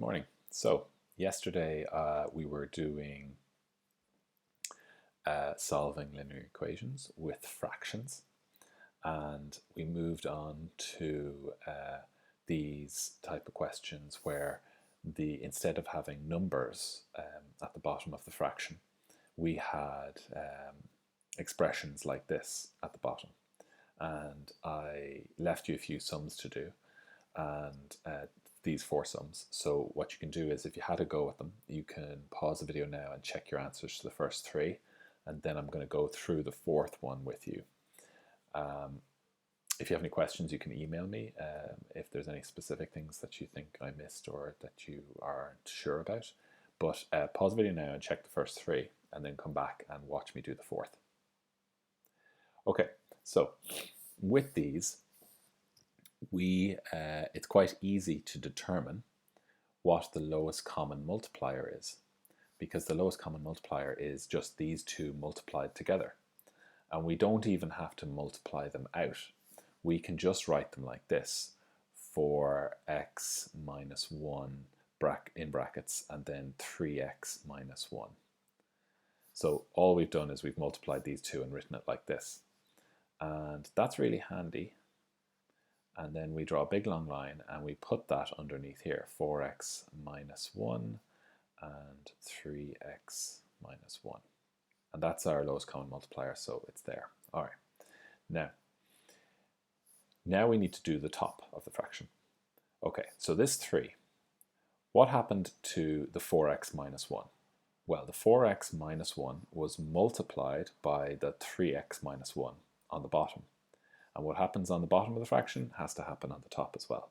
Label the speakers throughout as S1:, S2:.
S1: Morning. So yesterday we were doing solving linear equations with fractions, and we moved on to these type of questions where instead of having numbers at the bottom of the fraction, we had expressions like this at the bottom, and I left you a few sums to do, and these four sums. So what you can do is, if you had a go at them, you can pause the video now and check your answers to the first three, and then I'm going to go through the fourth one with you. If you have any questions, you can email me if there's any specific things that you think I missed or that you aren't sure about. But pause the video now and check the first three, and then come back and watch me do the fourth. Okay, so with these, it's quite easy to determine what the lowest common multiplier is, because the lowest common multiplier is just these two multiplied together, and we don't even have to multiply them out. We can just write them like this: 4x minus 1 in brackets and then 3x minus 1. So all we've done is we've multiplied these two and written it like this, and that's really handy. And then we draw a big long line and we put that underneath here: 4x minus 1 and 3x minus 1. And that's our lowest common multiplier, so it's there. All right. Now we need to do the top of the fraction. Okay, so this 3, what happened to the 4x minus 1? Well, the 4x minus 1 was multiplied by the 3x minus 1 on the bottom. And what happens on the bottom of the fraction has to happen on the top as well.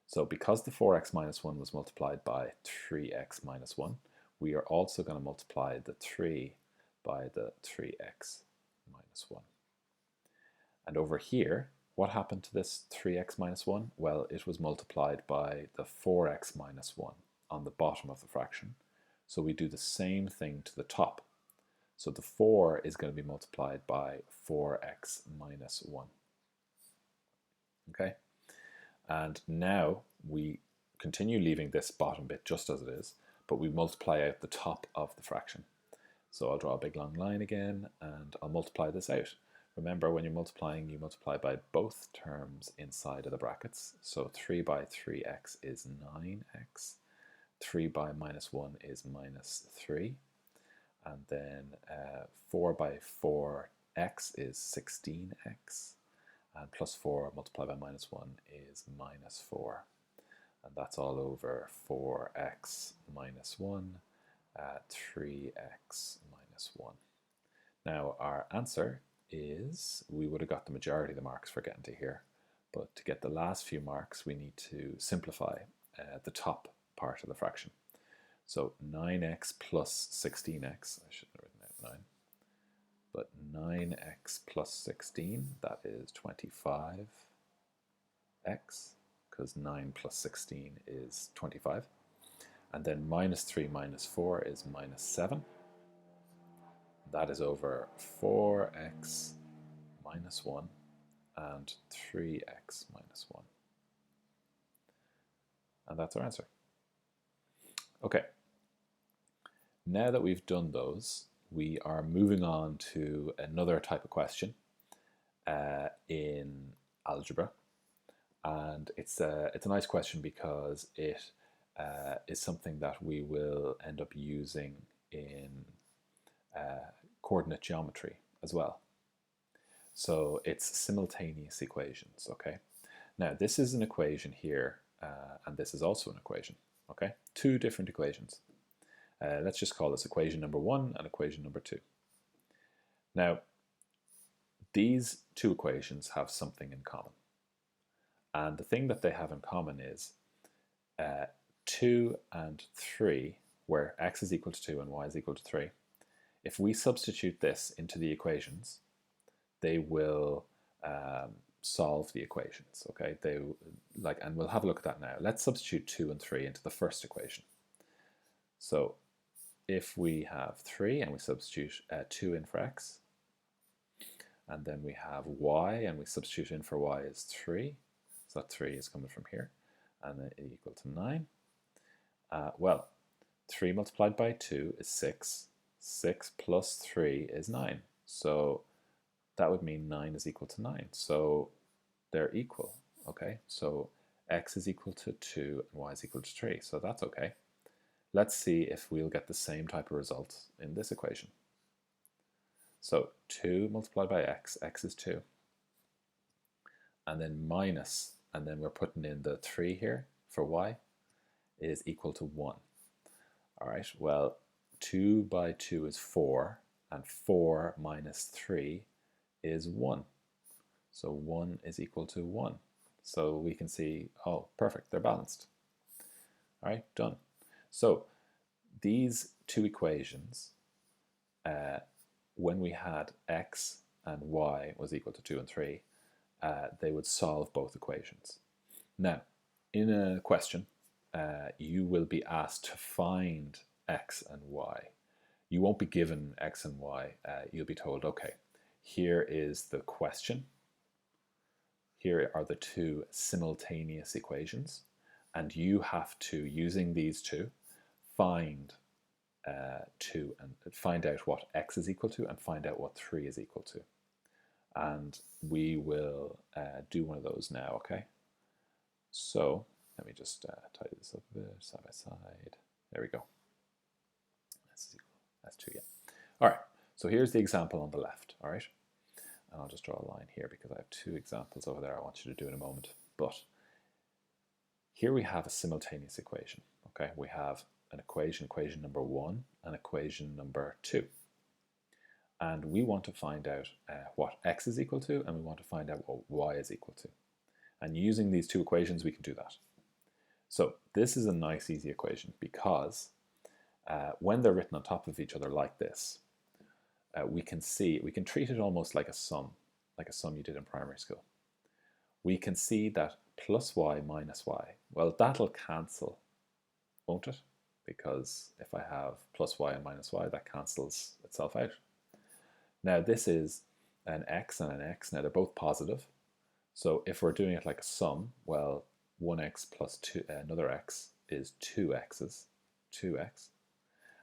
S1: So because the 4x minus 1 was multiplied by 3x minus 1, we are also going to multiply the 3 by the 3x minus 1. And over here, what happened to this 3x minus 1? Well, it was multiplied by the 4x minus 1 on the bottom of the fraction. So we do the same thing to the top. So the 4 is going to be multiplied by 4x minus 1. Okay, and now we continue leaving this bottom bit just as it is, but we multiply out the top of the fraction. So I'll draw a big long line again and I'll multiply this out. Remember, when you're multiplying, you multiply by both terms inside of the brackets. So 3 by 3x is 9x, 3 by minus 1 is minus 3, and then 4 by 4x is 16x. And plus 4 multiplied by minus 1 is minus 4. And that's all over 4x minus 1 at 3x minus 1. Now our answer is, we would have got the majority of the marks for getting to here. But to get the last few marks, we need to simplify the top part of the fraction. So 9x plus 16x, I shouldn't have written out 9. But 9x plus 16, that is 25x, because 9 plus 16 is 25. And then minus 3 minus 4 is minus 7. That is over 4x minus 1 and 3x minus 1. And that's our answer. Okay, now that we've done those, we are moving on to another type of question in algebra, and it's a nice question because it is something that we will end up using in coordinate geometry as well. So it's simultaneous equations. Okay, now this is an equation here, and this is also an equation. Okay, two different equations. Let's just call this equation number 1 and equation number 2. Now, these two equations have something in common. And the thing that they have in common is 2 and 3, where x is equal to 2 and y is equal to 3. If we substitute this into the equations, they will solve the equations. Okay, and we'll have a look at that now. Let's substitute 2 and 3 into the first equation. So if we have 3 and we substitute 2 in for x, and then we have y and we substitute in for y is 3, so that 3 is coming from here, and then equal to 9. Well, 3 multiplied by 2 is 6. 6 plus 3 is 9. So that would mean 9 is equal to 9. So they're equal. Okay, so x is equal to 2 and y is equal to 3. So that's okay. Let's see if we'll get the same type of result in this equation. So 2 multiplied by x, x is 2. And then minus, and then we're putting in the 3 here for y, is equal to 1. All right, well, 2 by 2 is 4, and 4 minus 3 is 1. So 1 is equal to 1. So we can see, oh, perfect, they're balanced. All right, done. So these two equations, when we had x and y was equal to 2 and 3, they would solve both equations. Now, in a question, you will be asked to find x and y. You won't be given x and y. You'll be told, okay, here is the question. Here are the two simultaneous equations, and you have to, using these two, find find out what x is equal to and find out what 3 is equal to. And we will do one of those now, okay? So let me just tidy this up a bit, side by side. There we go. That's 2, yeah. All right, so here's the example on the left, all right? And I'll just draw a line here because I have 2 examples over there I want you to do in a moment. But here we have a simultaneous equation, okay? We have an equation number 1 and equation number 2. And we want to find out what x is equal to, and we want to find out what y is equal to. And using these two equations, we can do that. So this is a nice, easy equation because when they're written on top of each other like this, we can treat it almost like a sum you did in primary school. We can see that plus y minus y, well, that'll cancel, won't it? Because if I have plus y and minus y, that cancels itself out. Now this is an x and an x. Now they're both positive. So if we're doing it like a sum, well, 1x plus another x is 2x's, 2x.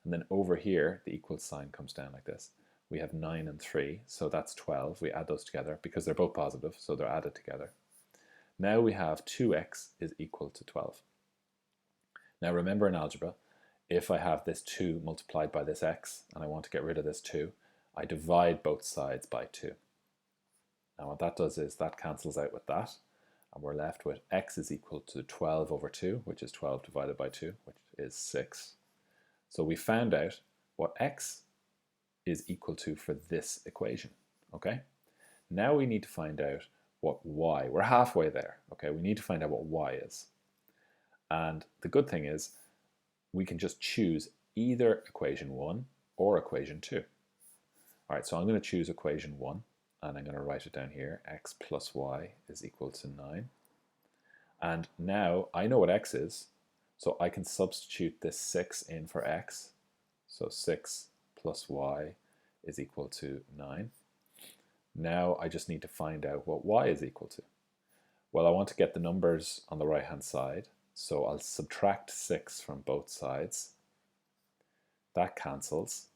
S1: And then over here, the equal sign comes down like this. We have 9 and 3, so that's 12. We add those together because they're both positive, so they're added together. Now we have 2x is equal to 12. Now remember in algebra, if I have this 2 multiplied by this x, and I want to get rid of this 2, I divide both sides by 2. Now what that does is that cancels out with that, and we're left with x is equal to 12 over 2, which is 12 divided by 2, which is 6. So we found out what x is equal to for this equation, okay? Now we need to find out what y, we're halfway there, okay? We need to find out what y is. And the good thing is we can just choose either equation 1 or equation 2. All right, so I'm going to choose equation 1, and I'm going to write it down here. X plus y is equal to 9. And now I know what x is, so I can substitute this 6 in for x. So 6 plus y is equal to 9. Now I just need to find out what y is equal to. Well, I want to get the numbers on the right-hand side, so I'll subtract 6 from both sides. That cancels,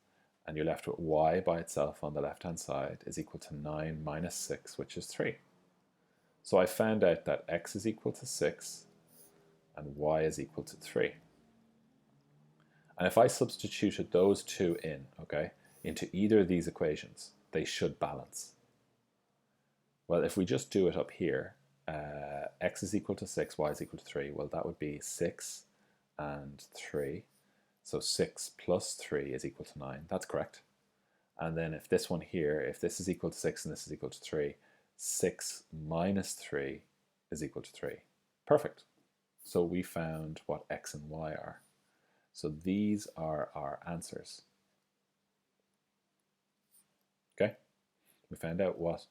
S1: and you're left with y by itself on the left-hand side is equal to 9 minus 6, which is 3. So I found out that x is equal to 6 and y is equal to 3. And if I substituted those two in, okay, into either of these equations, they should balance. Well, if we just do it up here, x is equal to 6, y is equal to 3, well, that would be 6 and 3. So 6 plus 3 is equal to 9. That's correct. And then if this one here, if this is equal to 6 and this is equal to 3, 6 minus 3 is equal to 3. Perfect. So we found what x and y are. So these are our answers. Okay? We found out what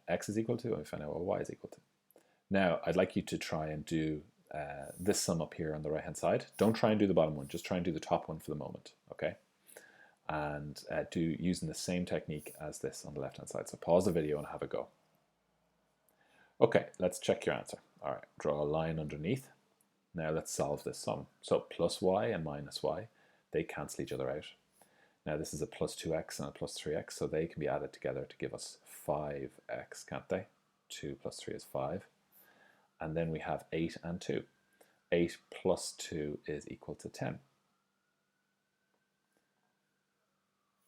S1: x is equal to, and we found out what y is equal to. Now, I'd like you to try and do this sum up here on the right-hand side. Don't try and do the bottom one, just try and do the top one for the moment, okay? And do using the same technique as this on the left-hand side. So pause the video and have a go. Okay, let's check your answer. All right, draw a line underneath. Now let's solve this sum. So plus y and minus y, they cancel each other out. Now this is a plus 2x and a plus 3x, so they can be added together to give us 5x, can't they? 2 plus 3 is 5. And then we have 8 and 2. 8 plus 2 is equal to 10.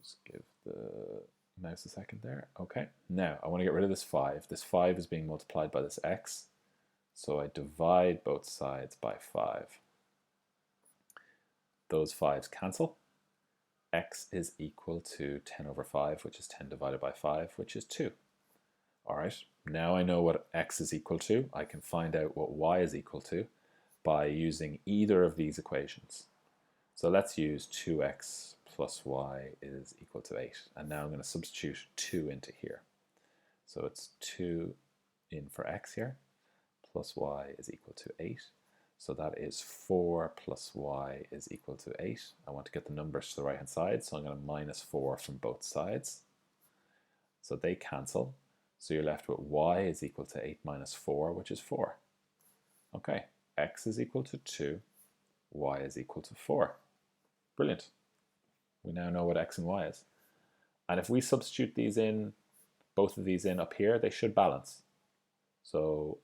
S1: Just give the mouse a second there. Okay, now I want to get rid of this 5. This 5 is being multiplied by this x, so I divide both sides by 5. Those 5's cancel. X is equal to 10 over 5, which is 10 divided by 5, which is 2. All right, now I know what x is equal to. I can find out what y is equal to by using either of these equations. So let's use 2x plus y is equal to 8. And now I'm going to substitute 2 into here. So it's 2 in for x here, plus y is equal to 8. So that is 4 plus y is equal to 8. I want to get the numbers to the right hand side, so I'm going to minus 4 from both sides. So they cancel. So you're left with y is equal to 8 minus 4, which is 4. Okay, x is equal to 2, y is equal to 4. Brilliant. We now know what x and y is. And if we substitute these in, both of these in up here, they should balance. So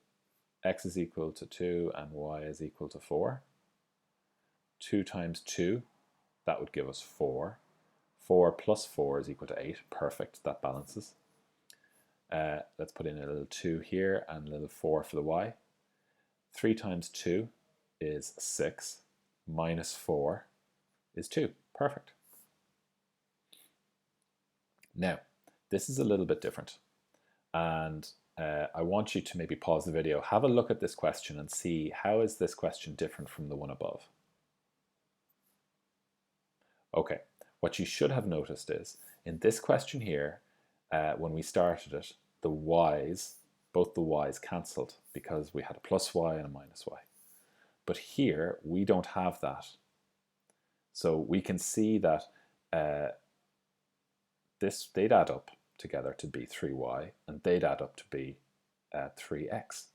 S1: x is equal to 2 and y is equal to 4. 2 times 2, that would give us 4. 4 plus 4 is equal to 8. Perfect, that balances. Let's put in a little 2 here and a little 4 for the y. 3 times 2 is 6. Minus 4 is 2. Perfect. Now, this is a little bit different. And I want you to maybe pause the video, have a look at this question and see how is this question different from the one above. Okay, what you should have noticed is in this question here, when we started it, the y's, both the y's cancelled because we had a plus y and a minus y. But here we don't have that. So we can see that they'd add up together to be 3y, and they'd add up to be 3x.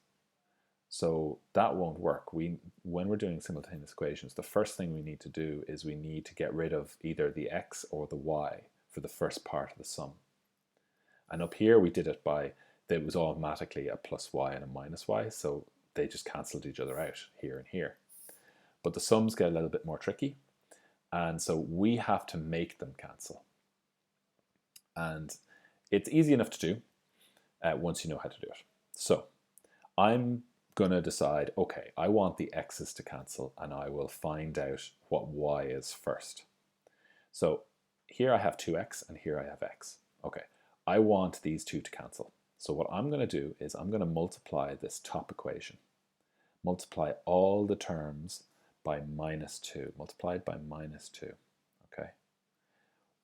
S1: So that won't work. When we're doing simultaneous equations, the first thing we need to do is we need to get rid of either the x or the y for the first part of the sum. And up here we did it by, it was automatically a plus y and a minus y, so they just cancelled each other out here and here. But the sums get a little bit more tricky, and so we have to make them cancel. And it's easy enough to do once you know how to do it. So I'm going to decide, okay, I want the x's to cancel, and I will find out what y is first. So here I have 2x and here I have x. Okay, I want these two to cancel. So what I'm going to do is I'm going to multiply this top equation. Multiply all the terms by minus 2, multiplied by minus 2. Okay.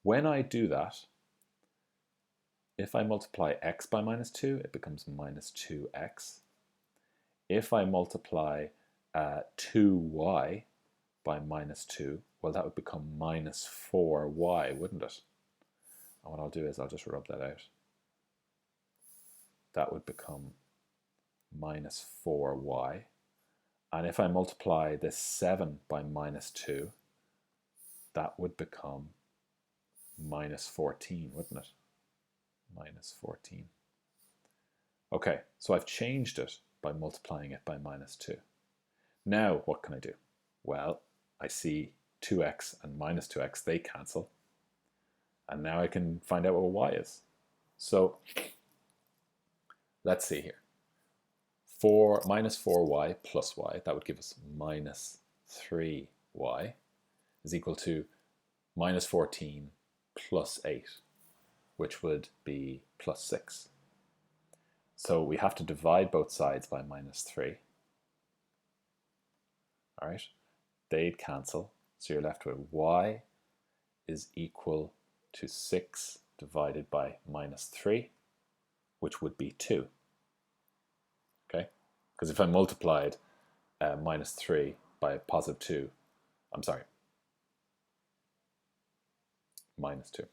S1: When I do that, if I multiply x by minus 2, it becomes minus 2x. If I multiply 2y by minus 2, well, that would become minus 4y, wouldn't it? And what I'll do is I'll just rub that out. That would become minus 4y. And if I multiply this 7 by minus 2, that would become minus 14, wouldn't it? Minus 14. Okay, so I've changed it by multiplying it by minus 2. Now what can I do? Well, I see 2x and minus 2x, they cancel. And now I can find out what y is. So let's see here. Minus 4y plus y, that would give us minus 3y, is equal to minus 14 plus 8, which would be plus 6. So we have to divide both sides by minus 3. All right, they'd cancel. So you're left with y is equal to 6 divided by minus 3, which would be 2. Okay, because if I multiplied minus 3 by positive 2, I'm sorry, minus 2.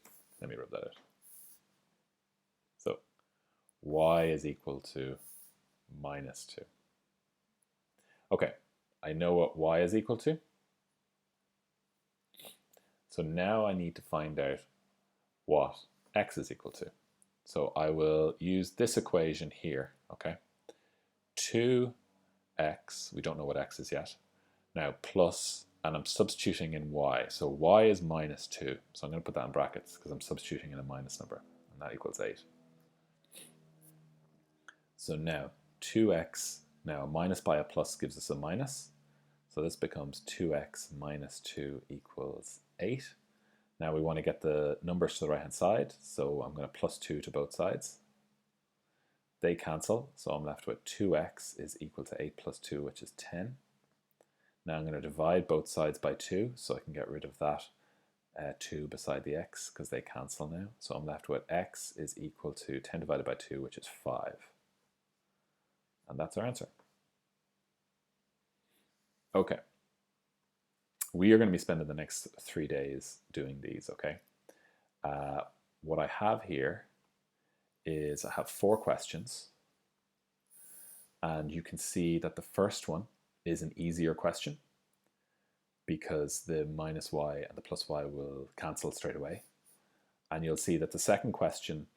S1: Let me rub that out. So y is equal to minus 2. Okay, I know what y is equal to. So now I need to find out what x is equal to. So I will use this equation here, okay? 2x, we don't know what x is yet, now plus, and I'm substituting in y. So y is minus 2. So I'm going to put that in brackets because I'm substituting in a minus number, and that equals 8. So now 2x, now a minus by a plus gives us a minus. So this becomes 2x minus 2 equals 8. Now we want to get the numbers to the right hand side, so I'm going to plus 2 to both sides. They cancel, so I'm left with 2x is equal to 8 plus 2, which is 10. Now I'm going to divide both sides by 2, so I can get rid of that 2 beside the x, because they cancel now. So I'm left with x is equal to 10 divided by 2, which is 5. And that's our answer. Okay. We are going to be spending the next 3 days doing these, okay? What I have here is I have 4 questions, and you can see that the first one is an easier question because the minus y and the plus y will cancel straight away. And you'll see that the second question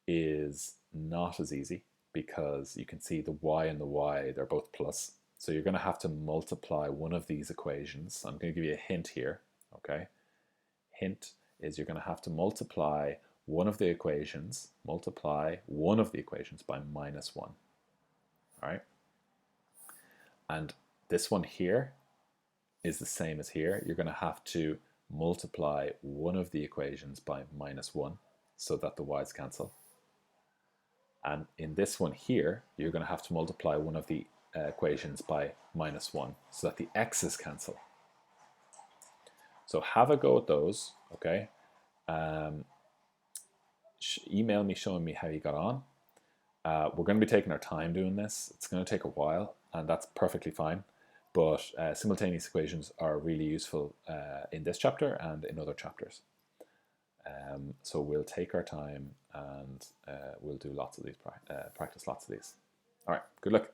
S1: is not as easy because you can see the y and the y, they're both plus. So you're going to have to multiply one of these equations. I'm going to give you a hint here, okay? Hint is you're going to have to multiply one of the equations by minus 1, all right? And this one here is the same as here. You're going to have to multiply one of the equations by minus 1 so that the y's cancel. And in this one here, you're going to have to multiply one of the equations by minus 1 so that the x's cancel. So have a go at those, okay? Email me showing me how you got on. We're going to be taking our time doing this. It's going to take a while, and that's perfectly fine. But simultaneous equations are really useful in this chapter and in other chapters. So we'll take our time and we'll do lots of these, practice lots of these. All right, good luck.